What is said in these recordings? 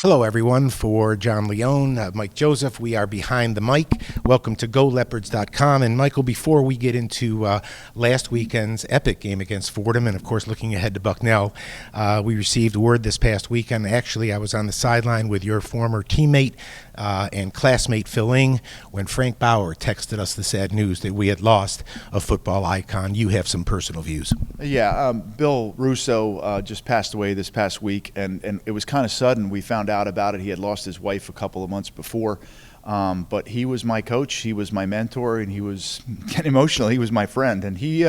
Hello, everyone. For John Leone, Mike Joseph, we are behind the mic. Welcome to GoLeopards.com. And Michael, before we get into last weekend's epic game against Fordham, and of course looking ahead to Bucknell, we received word this past weekend. Actually, I was on the sideline with your former teammate and classmate Phil Ing when Frank Bauer texted us the sad news that we had lost a football icon. You have some personal views. Yeah, Bill Russo just passed away this past week, and it was kind of sudden. We found out about it. He had lost his wife a couple of months before, but he was my coach, he was my mentor, and he was getting emotional. He was my friend, and he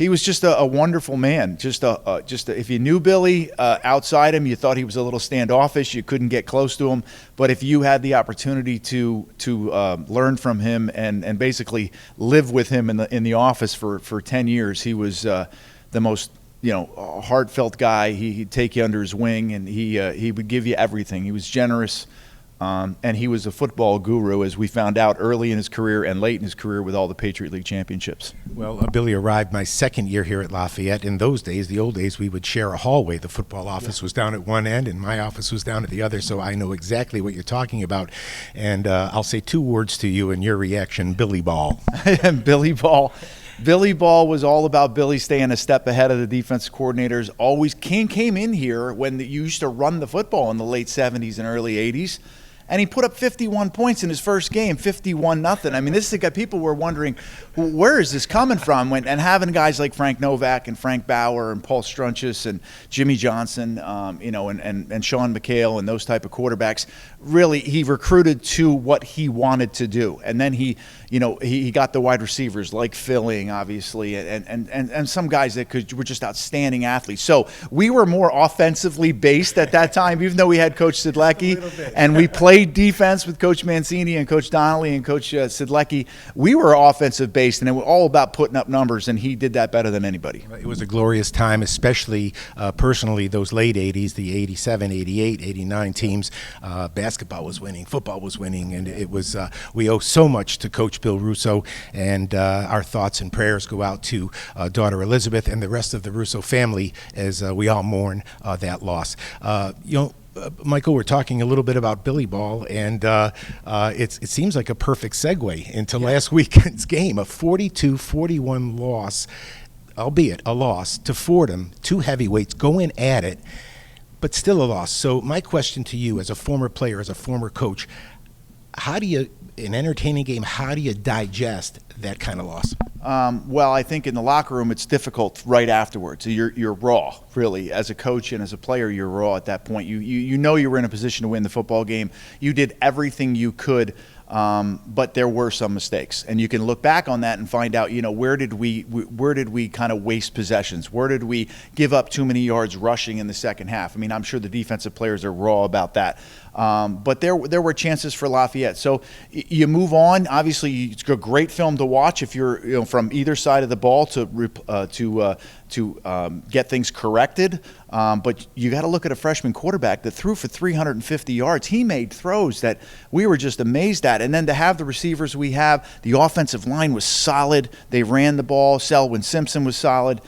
was just a wonderful man. If you knew Billy outside him, you thought he was a little standoffish. You couldn't get close to him. But if you had the opportunity to learn from him and basically live with him in the office for 10 years, he was the most heartfelt guy. He'd take you under his wing, and he would give you everything. He was generous. And he was a football guru, as we found out early in his career and late in his career with all the Patriot League championships. Well, Billy arrived my second year here at Lafayette. In those days, the old days, we would share a hallway. The football office was down at one end, and my office was down at the other, so I know exactly what you're talking about. And I'll say two words to you and your reaction: Billy Ball. Billy Ball. Billy Ball was all about Billy staying a step ahead of the defensive coordinators. Always came in here when you used to run the football in the late 70s and early 80s. And he put up 51 points in his first game, 51-0. I mean, this is the guy people were wondering, where is this coming from? And having guys like Frank Novak and Frank Bauer and Paul Strunchus and Jimmy Johnson, and Sean McHale and those type of quarterbacks, really he recruited to what he wanted to do. And then he got the wide receivers like Phil Ing, obviously, and some guys that were just outstanding athletes. So we were more offensively based at that time, even though we had Coach Sidlecki, and we played defense with Coach Mancini and Coach Donnelly and Coach Sidlecki. We were offensive based, and it was all about putting up numbers, and he did that better than anybody. It was a glorious time, especially personally those late 80s, the 87, 88, 89 teams. Basketball was winning, football was winning, and it was we owe so much to Coach Bill Russo, and our thoughts and prayers go out to daughter Elizabeth and the rest of the Russo family as we all mourn that loss. Michael, we're talking a little bit about Billy Ball, and it seems like a perfect segue into last weekend's game, a 42-41 loss, albeit a loss to Fordham, two heavyweights going at it, but still a loss. So my question to you as a former player, as a former coach, how do you, an entertaining game, how do you digest that kind of loss? Well, I think in the locker room it's difficult right afterwards. So you're raw, really. As a coach and as a player, you're raw at that point. You know you were in a position to win the football game. You did everything you could, but there were some mistakes, and you can look back on that and find out, where did we kind of waste possessions? Where did we give up too many yards rushing in the second half? I mean, I'm sure the defensive players are raw about that. But there were chances for Lafayette. So you move on. Obviously, it's a great film to watch if you're from either side of the ball to get things corrected. But you got to look at a freshman quarterback that threw for 350 yards. He made throws that we were just amazed at. And then to have the receivers we have, the offensive line was solid. They ran the ball. Selwyn Simpson was solid.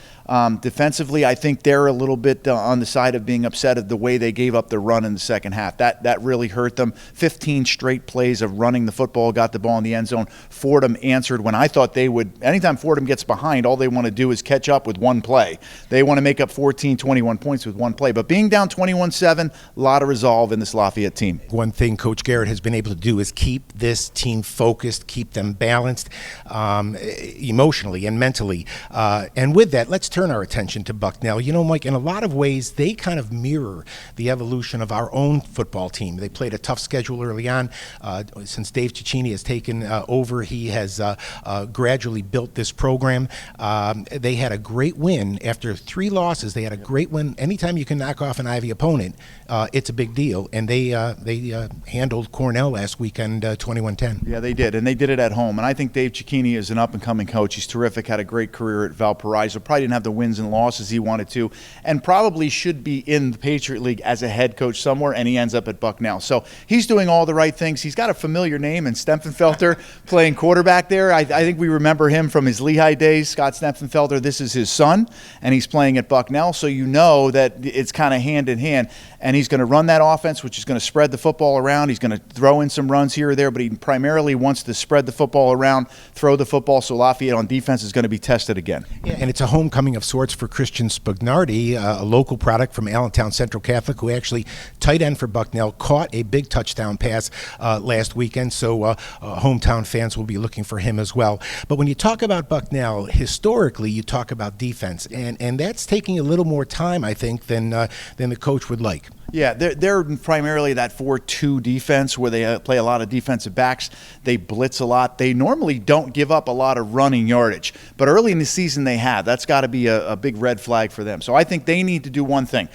Defensively, I think they're a little bit on the side of being upset at the way they gave up the run in the second half. That really hurt them. 15 straight plays of running the football, got the ball in the end zone. Fordham answered when I thought they would. Anytime Fordham gets behind, all they want to do is catch up with one play. They want to make up 14, 21 points with one play. But being down 21-7, a lot of resolve in this Lafayette team. One thing Coach Garrett has been able to do is keep this team focused, keep them balanced emotionally and mentally. And with that, let's turn our attention to Bucknell. Mike, in a lot of ways, they kind of mirror the evolution of our own football team. They played a tough schedule early on. Since Dave Cicchini has taken over, he has gradually built this program. They had a great win. After 3 losses, they had a great win. Anytime you can knock off an Ivy opponent, it's a big deal. And they handled Cornell last weekend 21-10. Yeah, they did, and they did it at home. And I think Dave Cicchini is an up-and-coming coach. He's terrific, had a great career at Valparaiso. Probably didn't have have the wins and losses he wanted to, and probably should be in the Patriot League as a head coach somewhere, and he ends up at Bucknell. So he's doing all the right things. He's got a familiar name in Stempfenfelter playing quarterback there. I think we remember him from his Lehigh days, Scott Stempfenfelter. This is his son, and he's playing at Bucknell, so you know that it's kind of hand in hand. And he's going to run that offense, which is going to spread the football around. He's going to throw in some runs here or there, but he primarily wants to spread the football around, throw the football, so Lafayette on defense is going to be tested again. Yeah, and it's a homecoming of sorts for Christian Spagnardi, a local product from Allentown Central Catholic, who actually, tight end for Bucknell, caught a big touchdown pass last weekend, so hometown fans will be looking for him as well. But when you talk about Bucknell, historically, you talk about defense, and that's taking a little more time, I think, than the coach would like. Yeah, they're primarily that 4-2 defense where they play a lot of defensive backs. They blitz a lot. They normally don't give up a lot of running yardage, but early in the season they have. That's got to be a big red flag for them. So I think they need to do one thing.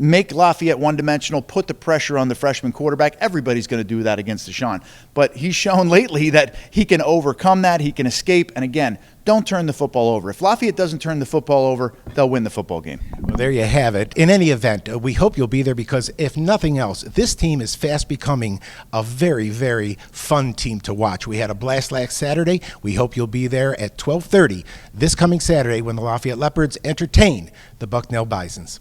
Make Lafayette one-dimensional, put the pressure on the freshman quarterback. Everybody's going to do that against Deshaun. But he's shown lately that he can overcome that, he can escape, and again, don't turn the football over. If Lafayette doesn't turn the football over, they'll win the football game. Well, there you have it. In any event, we hope you'll be there because if nothing else, this team is fast becoming a very, very fun team to watch. We had a blast last Saturday. We hope you'll be there at 12:30 this coming Saturday when the Lafayette Leopards entertain the Bucknell Bisons.